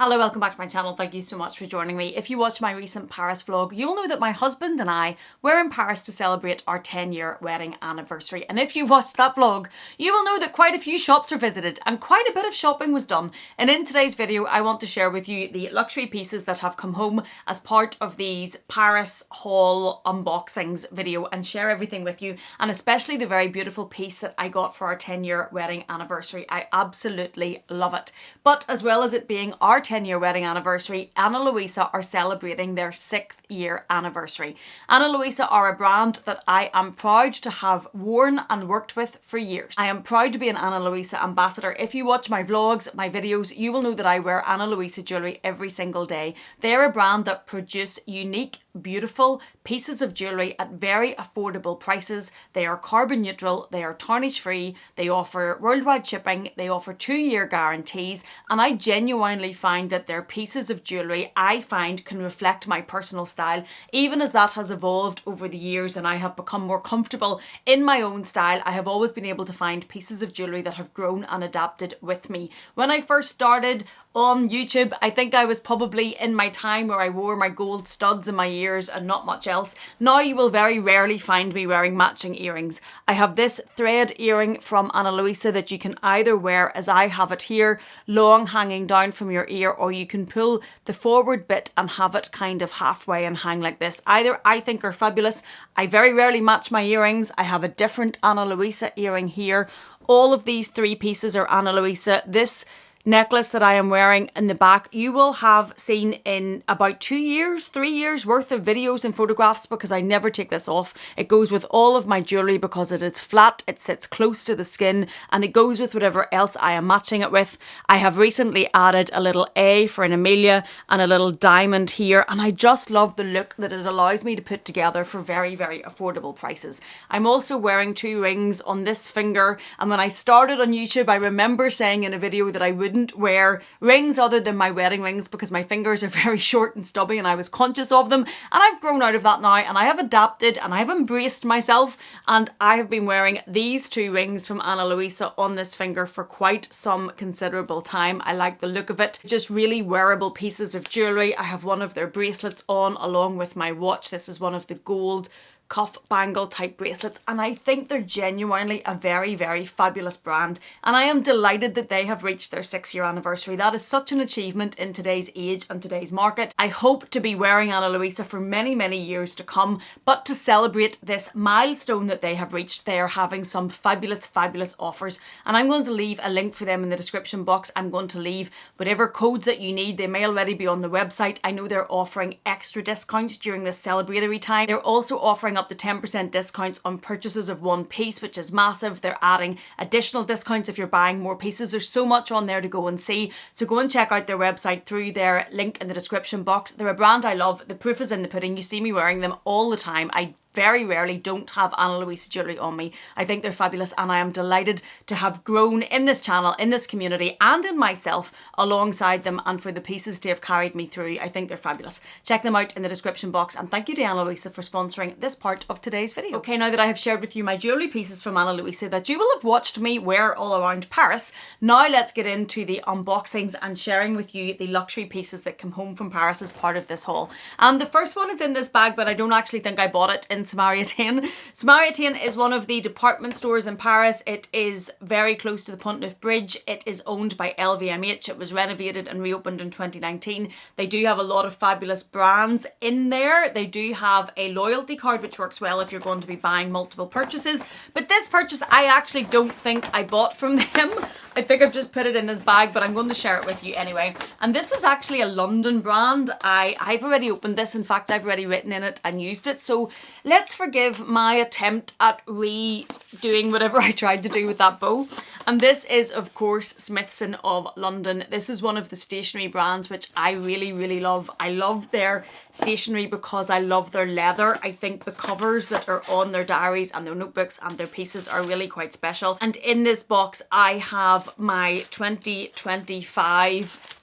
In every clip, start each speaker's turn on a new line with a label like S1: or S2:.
S1: Hello, welcome back to my channel. Thank you so much for joining me. If you watched my recent Paris vlog, you'll know that my husband and I were in Paris to celebrate our 10-year wedding anniversary. And if you watched that vlog, you will know that quite a few shops were visited and quite a bit of shopping was done. And in today's video, I want to share with you the luxury pieces that have come home as part of these Paris haul unboxings video and share everything with you. And especially the very beautiful piece that I got for our 10-year wedding anniversary. I absolutely love it. But as well as it being our 10-year wedding anniversary, Ana Luisa are celebrating their 6th year anniversary. Ana Luisa are a brand that I am proud to have worn and worked with for years. I am proud to be an Ana Luisa ambassador. If you watch my vlogs, my videos, you will know that I wear Ana Luisa jewellery every single day. They're a brand that produce unique, beautiful pieces of jewellery at very affordable prices. They are carbon neutral, they are tarnish free, they offer worldwide shipping, they offer 2-year guarantees, and I genuinely find that their pieces of jewellery I find can reflect my personal style, even as that has evolved over the years and I have become more comfortable in my own style. I have always been able to find pieces of jewellery that have grown and adapted with me. When I first started on YouTube, I think I was probably in my time where I wore my gold studs in my ears and not much else. Now you will very rarely find me wearing matching earrings. I have this thread earring from Ana Luisa that you can either wear as I have it here, long hanging down from your ear, or you can pull the forward bit and have it kind of halfway and hang like this. Either I think are fabulous. I very rarely match my earrings. I have a different Ana Luisa earring here. All of these 3 pieces are Ana Luisa. This necklace that I am wearing in the back, you will have seen in about 2 years, 3 years worth of videos and photographs because I never take this off. It goes with all of my jewellery because it is flat, it sits close to the skin, and it goes with whatever else I am matching it with. I have recently added a little A for an Amelia and a little diamond here, and I just love the look that it allows me to put together for very, very affordable prices. I'm also wearing 2 rings on this finger, and when I started on YouTube, I remember saying in a video that I wouldn't wear rings other than my wedding rings because my fingers are very short and stubby and I was conscious of them, and I've grown out of that now and I have adapted and I have embraced myself, and I have been wearing these 2 rings from Ana Luisa on this finger for quite some considerable time. I like the look of it. Just really wearable pieces of jewellery. I have one of their bracelets on along with my watch. This is one of the gold cuff bangle type bracelets, and I think they're genuinely a very, very fabulous brand, and I am delighted that they have reached their 6-year anniversary. That is such an achievement in today's age and today's market. I hope to be wearing Ana Luisa for many, many years to come, but to celebrate this milestone that they have reached, they are having some fabulous, fabulous offers, and I'm going to leave a link for them in the description box. I'm going to leave whatever codes that you need. They may already be on the website. I know they're offering extra discounts during this celebratory time. They're also offering up to 10% discounts on purchases of 1 piece, which is massive. They're adding additional discounts if you're buying more pieces. There's so much on there to go and see. So go and check out their website through their link in the description box. They're a brand I love. The proof is in the pudding. You see me wearing them all the time. I very rarely don't have Ana Luisa jewellery on me. I think they're fabulous, and I am delighted to have grown in this channel, in this community, and in myself alongside them, and for the pieces to have carried me through. I think they're fabulous. Check them out in the description box, and thank you to Ana Luisa for sponsoring this part of today's video. Okay, now that I have shared with you my jewellery pieces from Ana Luisa that you will have watched me wear all around Paris, now let's get into the unboxings and sharing with you the luxury pieces that come home from Paris as part of this haul. And the first one is in this bag, but I don't actually think I bought it in Smythson. Smythson is one of the department stores in Paris. It is very close to the Pont Neuf Bridge. It is owned by LVMH. It was renovated and reopened in 2019. They do have a lot of fabulous brands in there. They do have a loyalty card which works well if you're going to be buying multiple purchases. But this purchase I actually don't think I bought from them. I think I've just put it in this bag, but I'm going to share it with you anyway. And this is actually a London brand. I've already opened this. In fact, I've already written in it and used it. So let's forgive my attempt at redoing whatever I tried to do with that bow. And this is, of course, Smythson of London. This is one of the stationery brands which I really, really love. I love their stationery because I love their leather. I think the covers that are on their diaries and their notebooks and their pieces are really quite special. And in this box, I have my 2025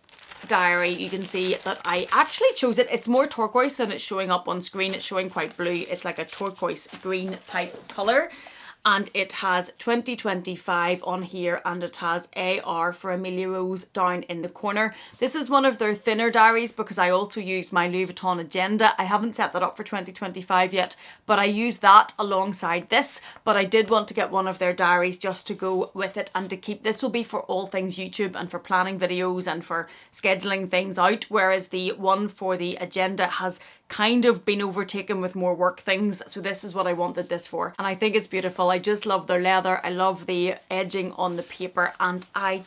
S1: diary. You can see that I actually chose it. It's more turquoise than it's showing up on screen. It's showing quite blue. It's like a turquoise green type colour. and it has 2025 on here, and it has AR for Amelia Rose down in the corner. This is one of their thinner diaries because I also use my Louis Vuitton agenda. I haven't set that up for 2025 yet, but I use that alongside this. But I did want to get one of their diaries just to go with it and to keep. This will be for all things YouTube and for planning videos and for scheduling things out, whereas the one for the agenda has kind of been overtaken with more work things, so this is what I wanted this for, and I think it's beautiful. I just love their leather, I love the edging on the paper, and I'm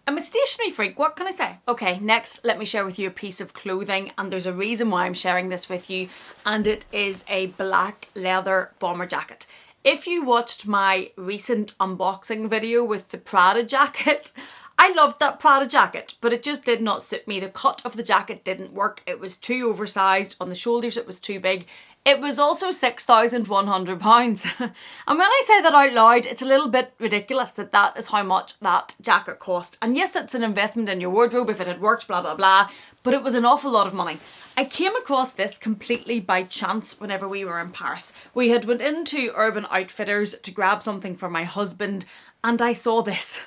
S1: a stationery freak, what can I say? Okay, next let me share with you a piece of clothing, and there's a reason why I'm sharing this with you, and it is a black leather bomber jacket. If you watched my recent unboxing video with the Prada jacket, I loved that Prada jacket, but it just did not suit me. The cut of the jacket didn't work. It was too oversized. On the shoulders, it was too big. It was also £6,100. And when I say that out loud, it's a little bit ridiculous that that is how much that jacket cost. And yes, it's an investment in your wardrobe if it had worked, blah, blah, blah, but it was an awful lot of money. I came across this completely by chance whenever we were in Paris. We had went into Urban Outfitters to grab something for my husband, and I saw this.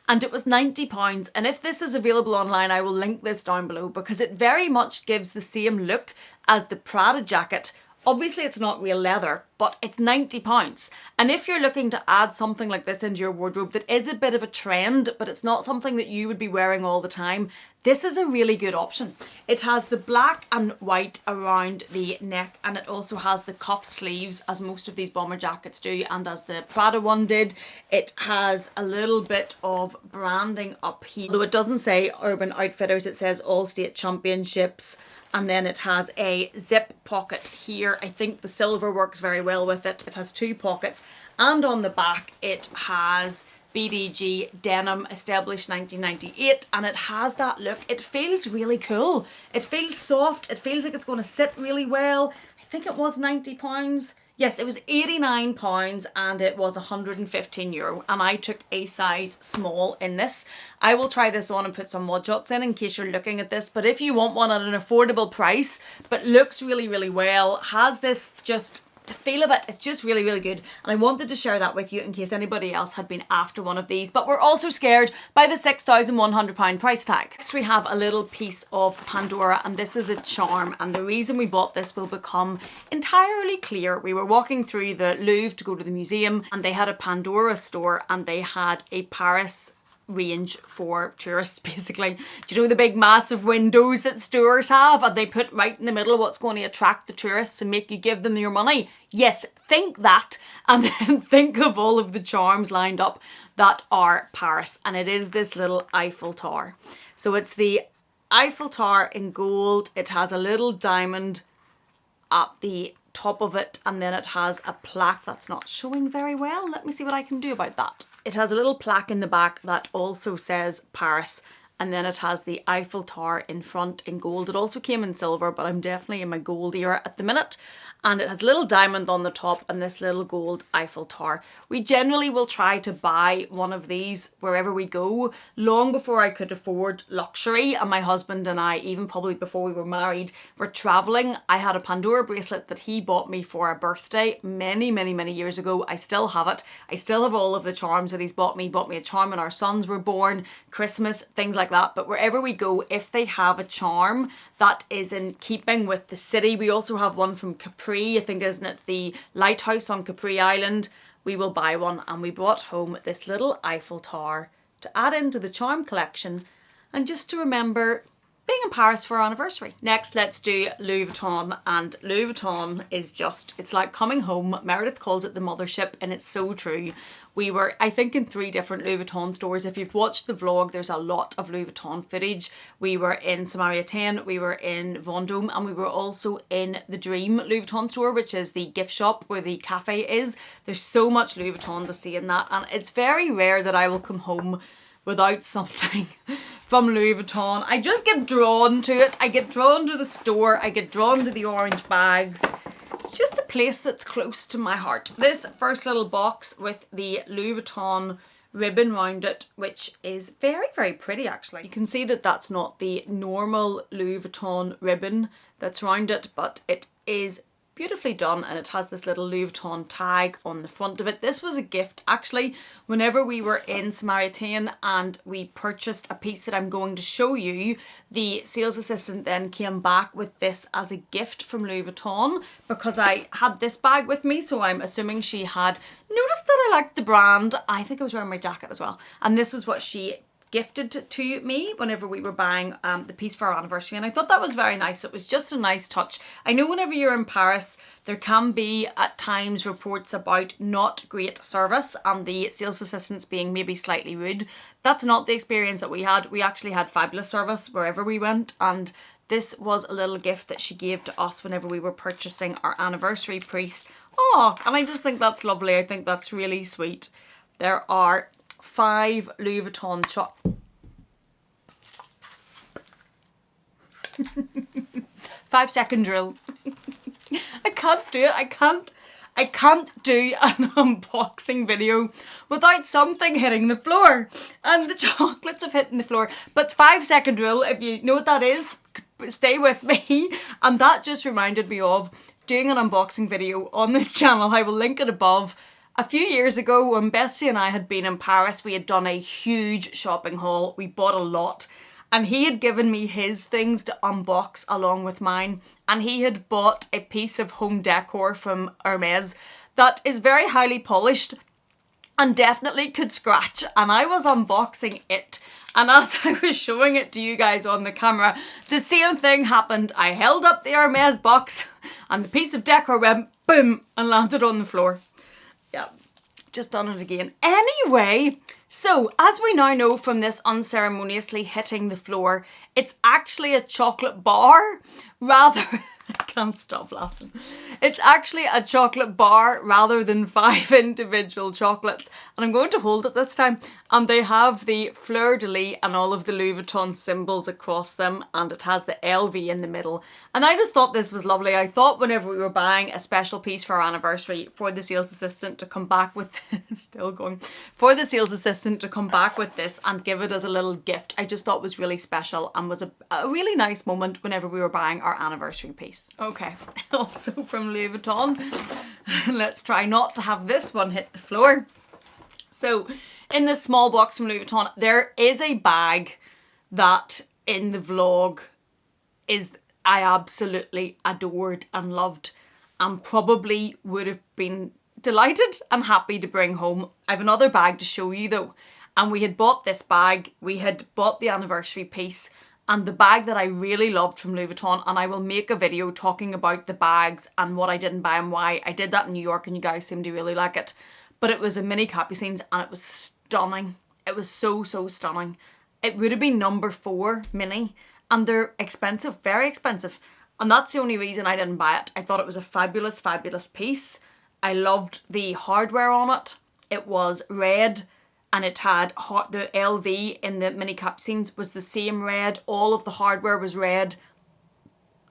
S1: And it was £90, and if this is available online, I will link this down below because it very much gives the same look as the Prada jacket. Obviously it's not real leather, but it's £90. And if you're looking to add something like this into your wardrobe that is a bit of a trend, but it's not something that you would be wearing all the time, this is a really good option. It has the black and white around the neck, and it also has the cuff sleeves, as most of these bomber jackets do, and as the Prada one did. It has a little bit of branding up here, though it doesn't say Urban Outfitters, it says All State Championships. And then it has a zip pocket here. I think the silver works very well with it. It has two pockets, and on the back it has BDG denim, established 1998, and it has that look. It feels really cool. It feels soft. It feels like it's going to sit really well. I think it was £90. Yes, it was £89 and it was €115, and I took a size small in this. I will try this on and put some mod shots in case you're looking at this, but if you want one at an affordable price but looks really, really well, has this just the feel of it, it's just really, really good, and I wanted to share that with you in case anybody else had been after one of these, but we're also scared by the £6,100 price tag. Next we have a little piece of Pandora, and this is a charm, and the reason we bought this will become entirely clear. We were walking through the Louvre to go to the museum, and they had a Pandora store, and they had a Paris range for tourists, basically. Do you know the big massive windows that stores have, and they put right in the middle what's going to attract the tourists and make you give them your money? Yes, think that, and then think of all of the charms lined up that are Paris, and it is this little Eiffel Tower. So it's the Eiffel Tower in gold. It has a little diamond at the top of it, and then it has a plaque that's not showing very well. Let me see what I can do about that. It has a little plaque in the back that also says Paris, and then it has the Eiffel Tower in front in gold. It also came in silver, but I'm definitely in my gold era at the minute. And it has a little diamond on the top and this little gold Eiffel Tower. We generally will try to buy one of these wherever we go. Long before I could afford luxury, and my husband and I, even probably before we were married, were traveling. I had a Pandora bracelet that he bought me for a birthday many, many, many years ago. I still have it. I still have all of the charms that he's bought me. He bought me a charm when our sons were born, Christmas, things like that. But wherever we go, if they have a charm that is in keeping with the city, we also have one from Capri, I think, isn't it, the lighthouse on Capri Island, we will buy one. And we brought home this little Eiffel Tower to add into the charm collection and just to remember being in Paris for our anniversary. Next, let's do Louis Vuitton, and Louis Vuitton is just, it's like coming home. Meredith calls it the mothership, and it's so true. We were, I think, in 3 different Louis Vuitton stores. If you've watched the vlog, there's a lot of Louis Vuitton footage. We were in Samaria 10, we were in Vendôme, and we were also in the Dream Louis Vuitton store, which is the gift shop where the cafe is. There's so much Louis Vuitton to see in that, and it's very rare that I will come home without something from Louis Vuitton. I just get drawn to it. I get drawn to the store. I get drawn to the orange bags. It's just a place that's close to my heart. This first little box with the Louis Vuitton ribbon round it, which is very, very pretty actually. You can see that that's not the normal Louis Vuitton ribbon that's round it, but it is beautifully done, and it has this little Louis Vuitton tag on the front of it. This was a gift actually whenever we were in Smythson and we purchased a piece that I'm going to show you. The sales assistant then came back with this as a gift from Louis Vuitton because I had this bag with me, so I'm assuming she had noticed that I liked the brand. I think I was wearing my jacket as well, and this is what she gifted to me whenever we were buying the piece for our anniversary, and I thought that was very nice. It was just a nice touch. I know whenever you're in Paris there can be at times reports about not great service and the sales assistants being maybe slightly rude. That's not the experience that we had. We actually had fabulous service wherever we went, and this was a little gift that she gave to us whenever we were purchasing our anniversary piece. Oh, and I just think that's lovely. I think that's really sweet. There are 5 Louis Vuitton 5-second drill. I can't do it. I can't do an unboxing video without something hitting the floor. And the chocolates have hit the floor. But 5-second drill, if you know what that is, stay with me. And that just reminded me of doing an unboxing video on this channel. I will link it above. A few years ago when Bessie and I had been in Paris, we had done a huge shopping haul. We bought a lot, and he had given me his things to unbox along with mine, and he had bought a piece of home decor from Hermes that is very highly polished and definitely could scratch, and I was unboxing it, and as I was showing it to you guys on the camera, the same thing happened. I held up the Hermes box and the piece of decor went boom and landed on the floor. Yeah, just done it again. Anyway, so as we now know from this unceremoniously hitting the floor, it's actually a chocolate bar rather... I can't stop laughing. It's actually a chocolate bar rather than 5 individual chocolates. And I'm going to hold it this time. And they have the fleur-de-lis and all of the Louis Vuitton symbols across them. And it has the LV in the middle. And I just thought this was lovely. I thought whenever we were buying a special piece for our anniversary for the sales assistant to come back with still going, for the sales assistant to come back with this and give it as a little gift, I just thought was really special and was a really nice moment whenever we were buying our anniversary piece. Okay, also from Louis Vuitton, let's try not to have this one hit the floor. So in this small box from Louis Vuitton, there is a bag that in the vlog I absolutely adored and loved and probably would have been delighted and happy to bring home. I have another bag to show you though, and we had bought this bag, we had bought the anniversary piece, and the bag that I really loved from Louis Vuitton, and I will make a video talking about the bags and what I didn't buy and why. I did that in New York and you guys seem to really like it. But it was a mini Capucines and it was stunning. It was so, so stunning. It would have been number 4 mini, and they're expensive, very expensive. And that's the only reason I didn't buy it. I thought it was a fabulous, fabulous piece. I loved the hardware on it. It was red. And it had the LV in the mini Capucines was the same red. All of the hardware was red.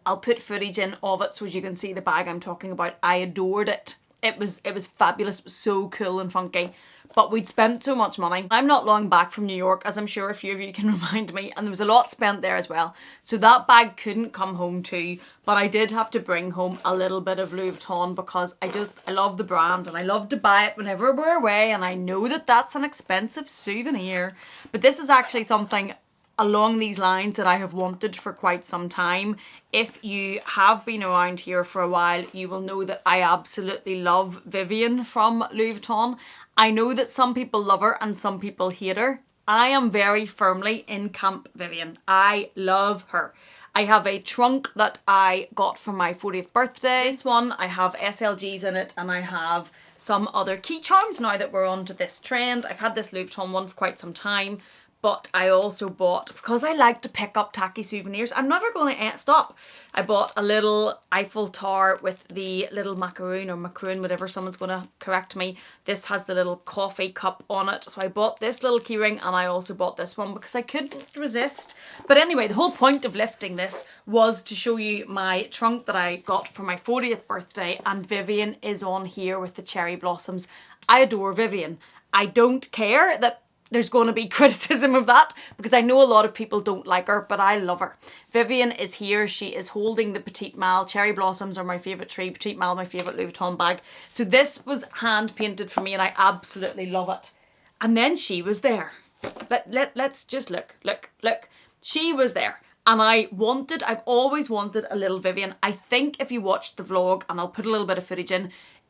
S1: I'll put footage in of it so you can see the bag I'm talking about. I adored it. It was fabulous. It was so cool and funky. But we'd spent so much money. I'm not long back from New York, as I'm sure a few of you can remind me, and there was a lot spent there as well. So that bag couldn't come home too, but I did have to bring home a little bit of Louis Vuitton because I love the brand and I love to buy it whenever we're away, and I know that that's an expensive souvenir. But this is actually something along these lines that I have wanted for quite some time. If you have been around here for a while, you will know that I absolutely love Vivienne from Louis Vuitton. I know that some people love her and some people hate her. I am very firmly in Camp Vivienne. I love her. I have a trunk that I got for my 40th birthday. This one, I have SLGs in it, and I have some other key charms now that we're on to this trend. I've had this Louis Vuitton one for quite some time. But I also bought, because I like to pick up tacky souvenirs, I'm never going to stop. I bought a little Eiffel Tower with the little macaroon or macaroon, whatever, someone's going to correct me. This has the little coffee cup on it. So I bought this little keyring, and I also bought this one because I couldn't resist. But anyway, the whole point of lifting this was to show you my trunk that I got for my 40th birthday, and Vivienne is on here with the cherry blossoms. I adore Vivienne. I don't care that there's going to be criticism of that because I know a lot of people don't like her, but I love her. Vivian is here. She is holding the Petite Mal. Cherry blossoms are my favourite tree. Petite Mal, my favourite Louis Vuitton bag. So this was hand painted for me and I absolutely love it. And then she was there. Let's just look. She was there. And I've always wanted a little Vivian. I think if you watched the vlog, and I'll put a little bit of footage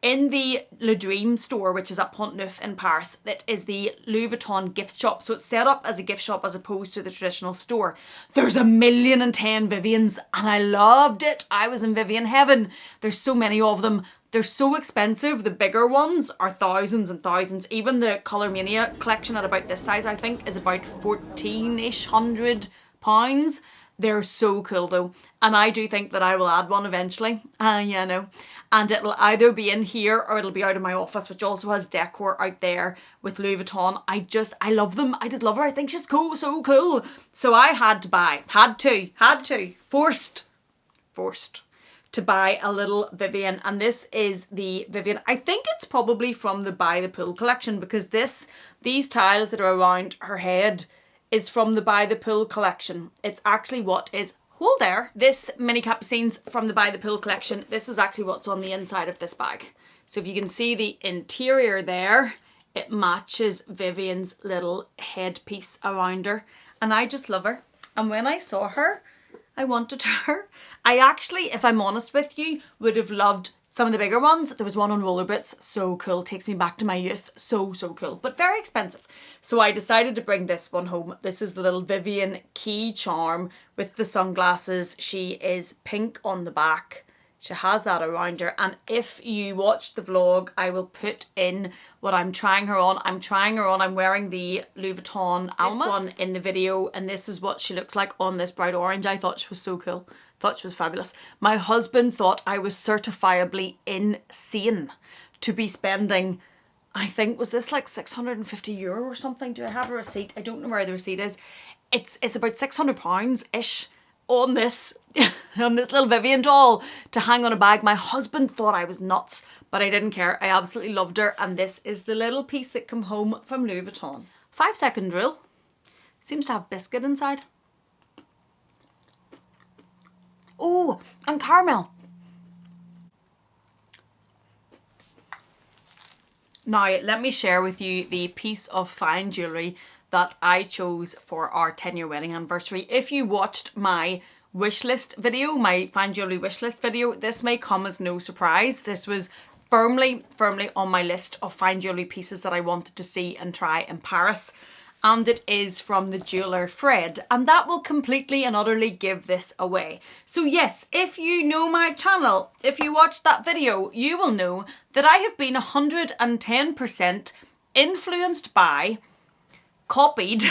S1: in the Le Dream store, which is at Pont Neuf in Paris, that is the Louis Vuitton gift shop. So it's set up as a gift shop as opposed to the traditional store. There's 1,010,000 Vivians and I loved it. I was in Vivian heaven. There's so many of them. They're so expensive. The bigger ones are thousands and thousands. Even the Colour Mania collection at about this size, I think, is about 14-ish hundred pounds. They're so cool though. And I do think that I will add one eventually. Yeah, no. And it'll either be in here or it'll be out of my office, which also has decor out there with Louis Vuitton. I love them. I just love her. I think she's cool, so cool. So I had to buy, forced to buy a little Vivian. And this is the Vivian. I think it's probably from the By the Pool collection because these tiles that are around her head is from the By the Pool collection. It's actually what is, hold there, this mini capucines from the By the Pool collection. This is actually what's on the inside of this bag. So if you can see the interior there, it matches Vivian's little headpiece around her. And I just love her. And when I saw her, I wanted her. I actually, if I'm honest with you, would have loved some of the bigger ones. There was one on roller boots, so cool, takes me back to my youth, so cool, but very expensive. So I decided to bring this one home. This is the little Vivian key charm with the sunglasses. She is pink on the back. She has that around her, and if you watched the vlog, I will put in what I'm trying her on. I'm wearing the Louis Vuitton Alma. This one in the video, and this is what she looks like on this bright orange. I thought she was so cool. Thought she was fabulous. My husband thought I was certifiably insane to be spending, I think, was this like 650 euro or something? Do I have a receipt? I don't know where the receipt is. It's about 600 pounds-ish on this, on this little Vivian doll to hang on a bag. My husband thought I was nuts, but I didn't care. I absolutely loved her. And this is the little piece that came home from Louis Vuitton. 5-second rule. Seems to have biscuit inside. Oh, and caramel. Now, let me share with you the piece of fine jewellery that I chose for our 10-year wedding anniversary. If you watched my wish list video, my fine jewellery wish list video, this may come as no surprise. This was firmly on my list of fine jewellery pieces that I wanted to see and try in Paris. And it is from the jeweller Fred, and that will completely and utterly give this away. So yes, if you know my channel, if you watched that video, you will know that I have been 110% influenced by, copied,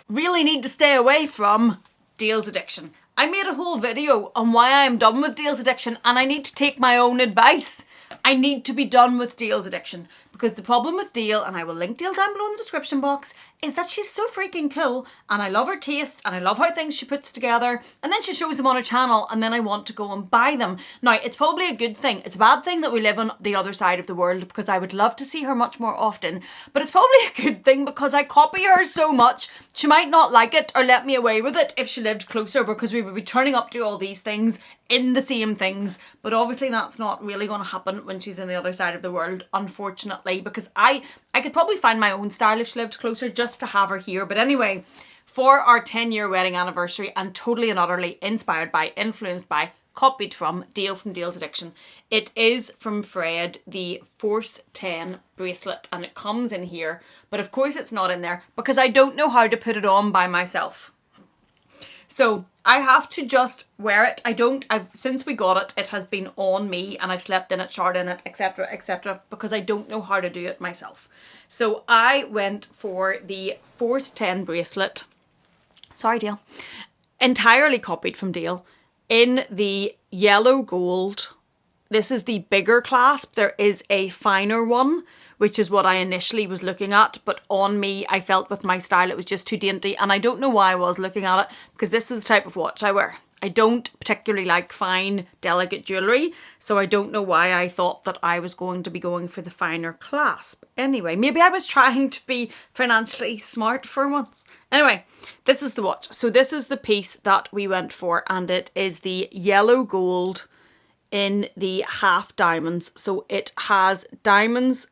S1: really need to stay away from Deals Addiction. I made a whole video on why I am done with Deals Addiction, and I need to take my own advice. I need to be done with Deals Addiction. Because the problem with Deal, and I will link Deal down below in the description box, is that she's so freaking cool and I love her taste and I love how things she puts together, and then she shows them on her channel and then I want to go and buy them. Now, it's probably a good thing. It's a bad thing that we live on the other side of the world because I would love to see her much more often, but it's probably a good thing because I copy her so much. She might not like it or let me away with it if she lived closer because we would be turning up to all these things in the same things, but obviously that's not really going to happen when she's in the other side of the world, unfortunately, because I could probably find my own style if she lived closer just to have her here. But anyway, for our 10-year wedding anniversary, and totally and utterly inspired by, influenced by, copied from Deals Addiction, it is from Fred, the Force 10 bracelet, and it comes in here, but of course it's not in there because I don't know how to put it on by myself. So I have to just wear it. Since we got it, it has been on me and I've slept in it, showered in it, etc, because I don't know how to do it myself. So I went for the Force 10 bracelet, sorry Dale, entirely copied from Dale, in the yellow gold this is the bigger clasp. There is a finer one, which is what I initially was looking at, but on me, I felt with my style, it was just too dainty, and I don't know why I was looking at it, because this is the type of watch I wear. I don't particularly like fine, delicate jewellery, so I don't know why I thought that I was going to be going for the finer clasp. Anyway, maybe I was trying to be financially smart for once. Anyway, this is the watch. So this is the piece that we went for, and it is the yellow gold in the half diamonds. So it has diamonds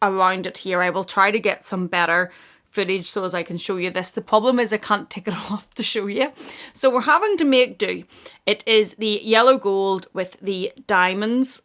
S1: around it here. I will try to get some better footage so as I can show you this. The problem is I can't take it off to show you. So we're having to make do. It is the yellow gold with the diamonds,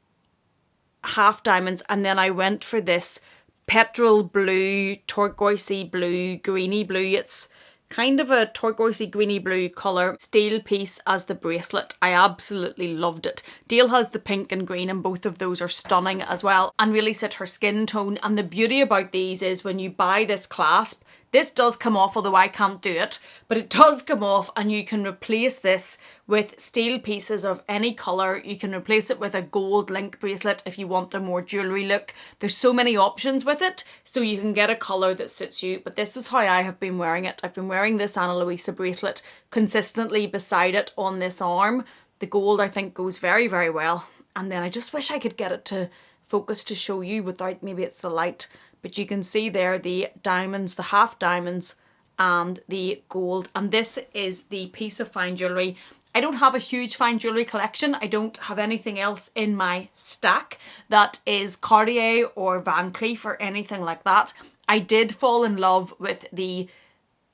S1: half diamonds, and then I went for this petrol blue, turquoisey blue, greeny blue. It's kind of a turquoisey greeny blue colour steel piece as the bracelet. I absolutely loved it. Dale has the pink and green, and both of those are stunning as well and really sit her skin tone. And the beauty about these is when you buy this clasp, this does come off, although I can't do it, but it does come off, and you can replace this with steel pieces of any colour. You can replace it with a gold link bracelet if you want a more jewellery look. There's so many options with it, so you can get a colour that suits you. But this is how I have been wearing it. I've been wearing this Ana Luisa bracelet consistently beside it on this arm. The gold I think goes very, very well. And then I just wish I could get it to focus to show you without, maybe it's the light, but you can see there the diamonds, the half diamonds and the gold. And this is the piece of fine jewellery. I don't have a huge fine jewellery collection. I don't have anything else in my stack that is Cartier or Van Cleef or anything like that. I did fall in love with the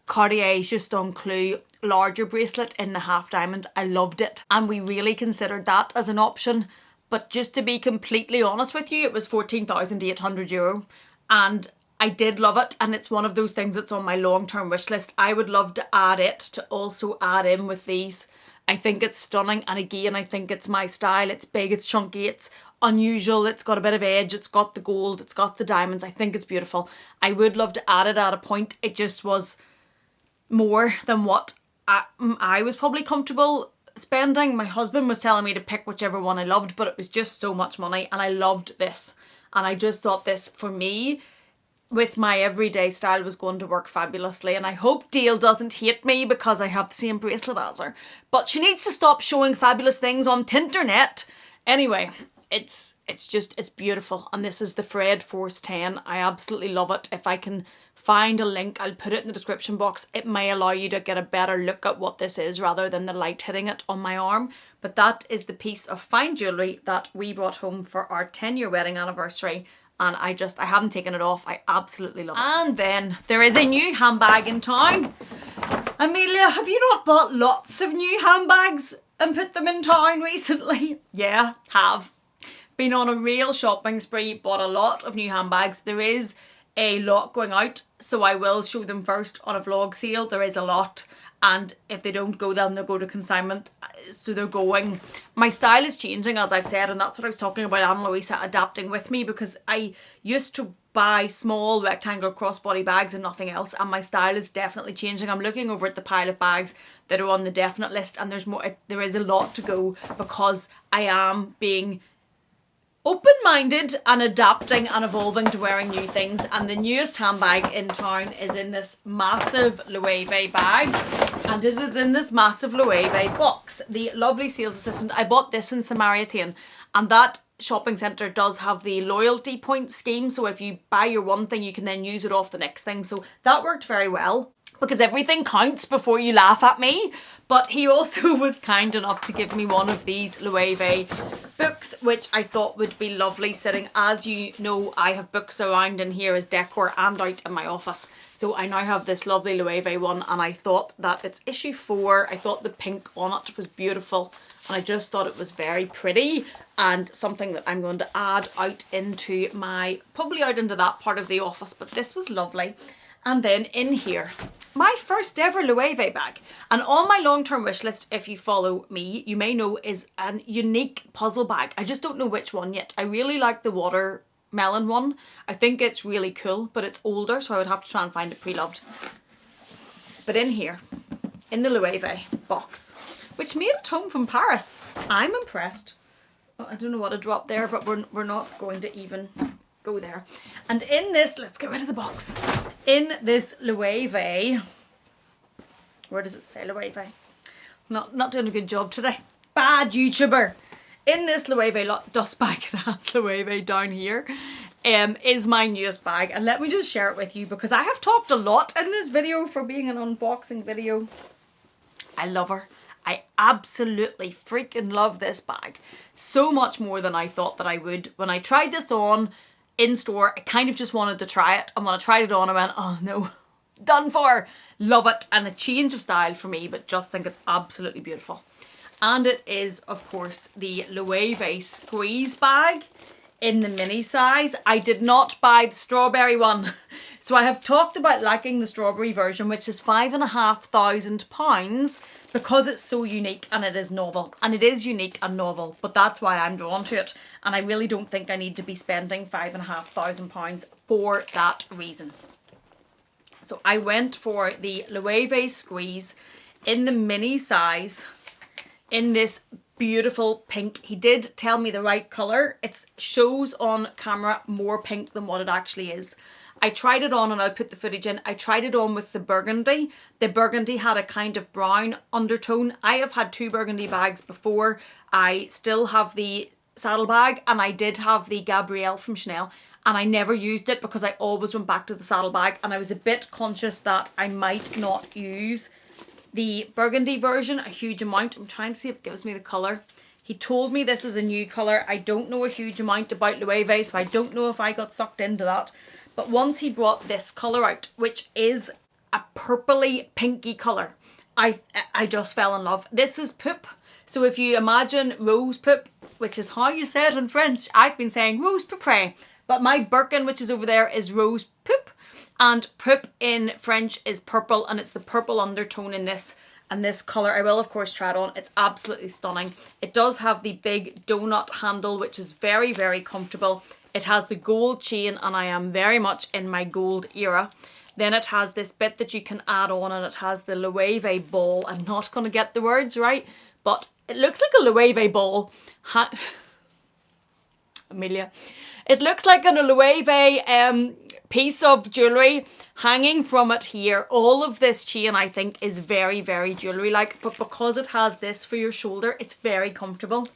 S1: Cartier Juste Clou larger bracelet in the half diamond. I loved it, and we really considered that as an option. But just to be completely honest with you, it was €14,800. And I did love it, and it's one of those things that's on my long-term wish list. I would love to add it to also add in with these. I think it's stunning, and again, I think it's my style. It's big, it's chunky, it's unusual, it's got a bit of edge, it's got the gold, it's got the diamonds. I think it's beautiful. I would love to add it at a point. It just was more than what I was probably comfortable spending. My husband was telling me to pick whichever one I loved, but it was just so much money, and I loved this. And I just thought this, for me, with my everyday style, was going to work fabulously. And I hope Dale doesn't hate me because I have the same bracelet as her. But she needs to stop showing fabulous things on Tinternet. Anyway, it's beautiful. And this is the Fred Force 10. I absolutely love it. If I can find a link, I'll put it in the description box. It may allow you to get a better look at what this is rather than the light hitting it on my arm. But that is the piece of fine jewellery that we brought home for our 10-year wedding anniversary. And I haven't taken it off. I absolutely love it. And then there is a new handbag in town. Amelia, have you not bought lots of new handbags and put them in town recently? Yeah, have. Been on a real shopping spree, bought a lot of new handbags. There is a lot going out, so I will show them first on a vlog sale. There is a lot, and if they don't go, then they'll go to consignment, so they're going. My style is changing, as I've said, and that's what I was talking about Ana Luisa adapting with me, because I used to buy small rectangular crossbody bags and nothing else, and my style is definitely changing. I'm looking over at the pile of bags that are on the definite list, and there's more. There is a lot to go, because I am being open-minded and adapting and evolving to wearing new things. And the newest handbag in town is in this massive Loewe bag, and it is in this massive Loewe box. The lovely sales assistant, I bought this in Samaritan, and that shopping centre does have the loyalty point scheme, so if you buy your one thing you can then use it off the next thing, so that worked very well, because everything counts before you laugh at me. But he also was kind enough to give me one of these Loewe books, which I thought would be lovely sitting. As you know, I have books around in here as decor and out in my office. So I now have this lovely Loewe one, and I thought that it's issue 4. I thought the pink on it was beautiful, and I just thought it was very pretty and something that I'm going to add out into my, probably out into that part of the office. But this was lovely. And then in here, my first ever Loewe bag. And on my long-term wish list, if you follow me, you may know, is an unique puzzle bag. I just don't know which one yet. I really like the watermelon one. I think it's really cool, but it's older, so I would have to try and find it pre-loved. But in here, in the Loewe box, which made it home from Paris, I'm impressed. Oh, I don't know what I dropped there, but we're not going to even go there. And in this, let's get rid of the box. In this Loewe, where does it say Loewe? Not doing a good job today. Bad YouTuber. In this Loewe dust bag, it has Loewe down here, is my newest bag. And let me just share it with you because I have talked a lot in this video for being an unboxing video. I love her. I absolutely freaking love this bag. So much more than I thought that I would. When I tried this on in store, I kind of just wanted to try it. And when I tried it on, I went, oh no, done for. Love it. And a change of style for me, but just think it's absolutely beautiful. And it is, of course, the Loewe Squeeze bag in the mini size. I did not buy the strawberry one. So I have talked about liking the strawberry version, which is £5,500 because it's so unique and it is novel. And it is unique and novel, but that's why I'm drawn to it. And I really don't think I need to be spending £5,500 for that reason. So I went for the Loewe Squeeze in the mini size in this beautiful pink. He did tell me the right colour. It shows on camera more pink than what it actually is. I tried it on and I'll put the footage in. I tried it on with the burgundy. The burgundy had a kind of brown undertone. I have had 2 burgundy bags before. I still have the saddlebag and I did have the Gabrielle from Chanel and I never used it because I always went back to the saddlebag and I was a bit conscious that I might not use the burgundy version a huge amount. I'm trying to see if it gives me the colour. He told me this is a new colour. I don't know a huge amount about Loewe, so I don't know if I got sucked into that. But once he brought this colour out, which is a purpley pinky colour, I just fell in love. This is poop. So if you imagine rose poop, which is how you say it in French, I've been saying rose poupre, but my Birkin, which is over there, is rose poop. And poop in French is purple, and it's the purple undertone in this and this colour. I will of course try it on. It's absolutely stunning. It does have the big donut handle, which is very, very comfortable. It has the gold chain, and I am very much in my gold era. Then it has this bit that you can add on, and it has the Loewe ball. I'm not going to get the words right, but it looks like a Loewe ball. Amelia. It looks like a Loewe piece of jewellery hanging from it here. All of this chain I think is very, very jewellery-like, but because it has this for your shoulder, it's very comfortable.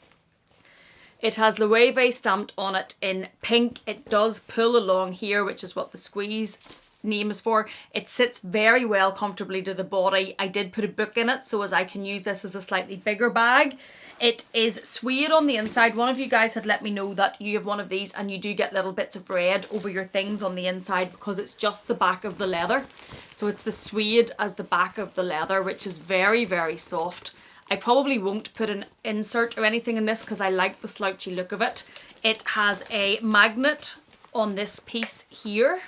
S1: It has Loewe stamped on it in pink. It does pull along here, which is what the squeeze name is for. It sits very well comfortably to the body. I did put a book in it so as I can use this as a slightly bigger bag. It is suede on the inside. One of you guys had let me know that you have one of these and you do get little bits of red over your things on the inside because it's just the back of the leather. So it's the suede as the back of the leather, which is very, very soft. I probably won't put an insert or anything in this because I like the slouchy look of it. It has a magnet on this piece here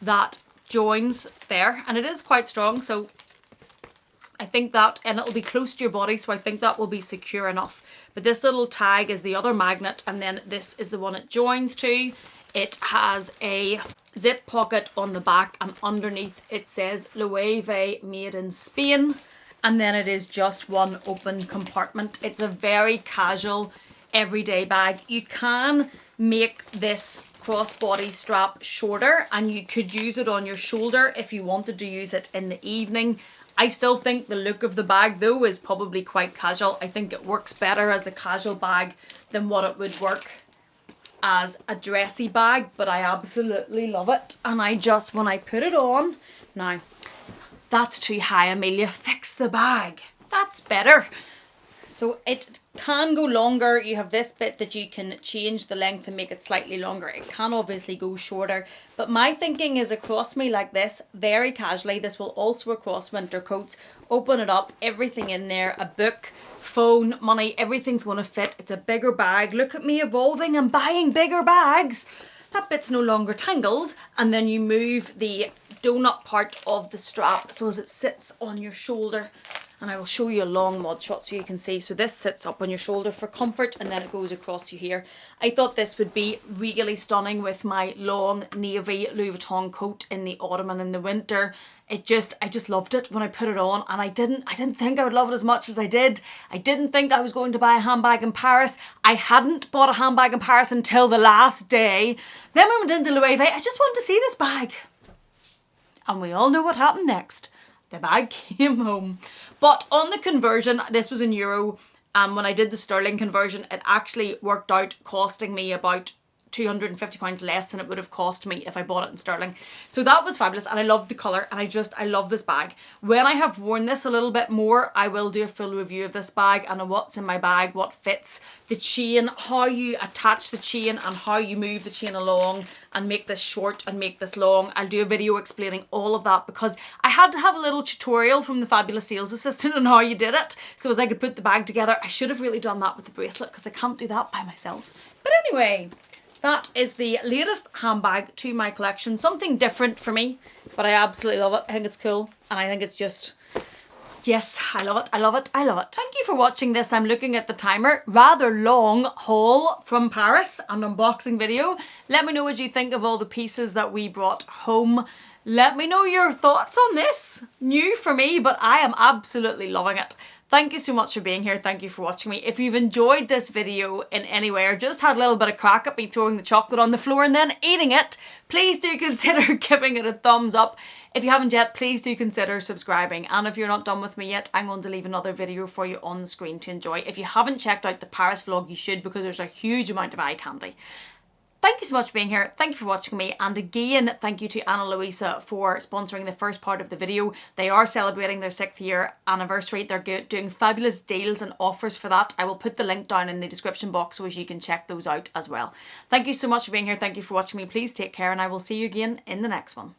S1: that joins there, and it is quite strong, so I think that, and it'll be close to your body, so I think that will be secure enough. But this little tag is the other magnet, and then this is the one it joins to. It has a zip pocket on the back, and underneath it says Loewe made in Spain, and then it is just one open compartment. It's a very casual everyday bag. You can make this crossbody strap shorter and you could use it on your shoulder if you wanted to use it in the evening. I still think the look of the bag though is probably quite casual. I think it works better as a casual bag than what it would work as a dressy bag, but I absolutely love it. And I just, when I put it on, now that's too high, Amelia, fix the bag. That's better. So it can go longer. You have this bit that you can change the length and make it slightly longer. It can obviously go shorter, but my thinking is across me like this, very casually. This will also across winter coats. Open it up, everything in there, a book, phone, money, everything's going to fit. It's a bigger bag. Look at me evolving and buying bigger bags. That bit's no longer tangled. And then you move the donut part of the strap so as it sits on your shoulder. and I will show you a long mod shot so you can see. So this sits up on your shoulder for comfort, and then it goes across you here. I thought this would be really stunning with my long navy Louis Vuitton coat in the autumn and in the winter. I just loved it when I put it on, and I didn't think I would love it as much as I did. I didn't think I was going to buy a handbag in Paris. I hadn't bought a handbag in Paris until the last day. Then we went into Loewe. I just wanted to see this bag. And we all know what happened next. The bag came home. But on the conversion, this was in euro, and when I did the sterling conversion, it actually worked out costing me about £250 less than it would have cost me if I bought it in sterling. So that was fabulous, and I loved the colour, and I love this bag. When I have worn this a little bit more, I will do a full review of this bag and what's in my bag, what fits, the chain, how you attach the chain and how you move the chain along and make this short and make this long. I'll do a video explaining all of that because I had to have a little tutorial from the fabulous sales assistant on how you did it, so as I could put the bag together. I should have really done that with the bracelet because I can't do that by myself. But anyway, that is the latest handbag to my collection. Something different for me, but I absolutely love it. I think it's cool, and I think it's just, yes, I love it, I love it, I love it. Thank you for watching this. I'm looking at the timer. Rather long haul from Paris, an unboxing video. Let me know what you think of all the pieces that we brought home. Let me know your thoughts on this. New for me, but I am absolutely loving it. Thank you so much for being here. Thank you for watching me. If you've enjoyed this video in any way or just had a little bit of crack at me throwing the chocolate on the floor and then eating it, please do consider giving it a thumbs up. If you haven't yet, please do consider subscribing. And if you're not done with me yet, I'm going to leave another video for you on the screen to enjoy. If you haven't checked out the Paris vlog, you should, because there's a huge amount of eye candy. Thank you so much for being here. Thank you for watching me. And again, thank you to Anna Luisa for sponsoring the first part of the video. They are celebrating their 6th year anniversary. They're doing fabulous deals and offers for that. I will put the link down in the description box so as you can check those out as well. Thank you so much for being here. Thank you for watching me. Please take care, and I will see you again in the next one.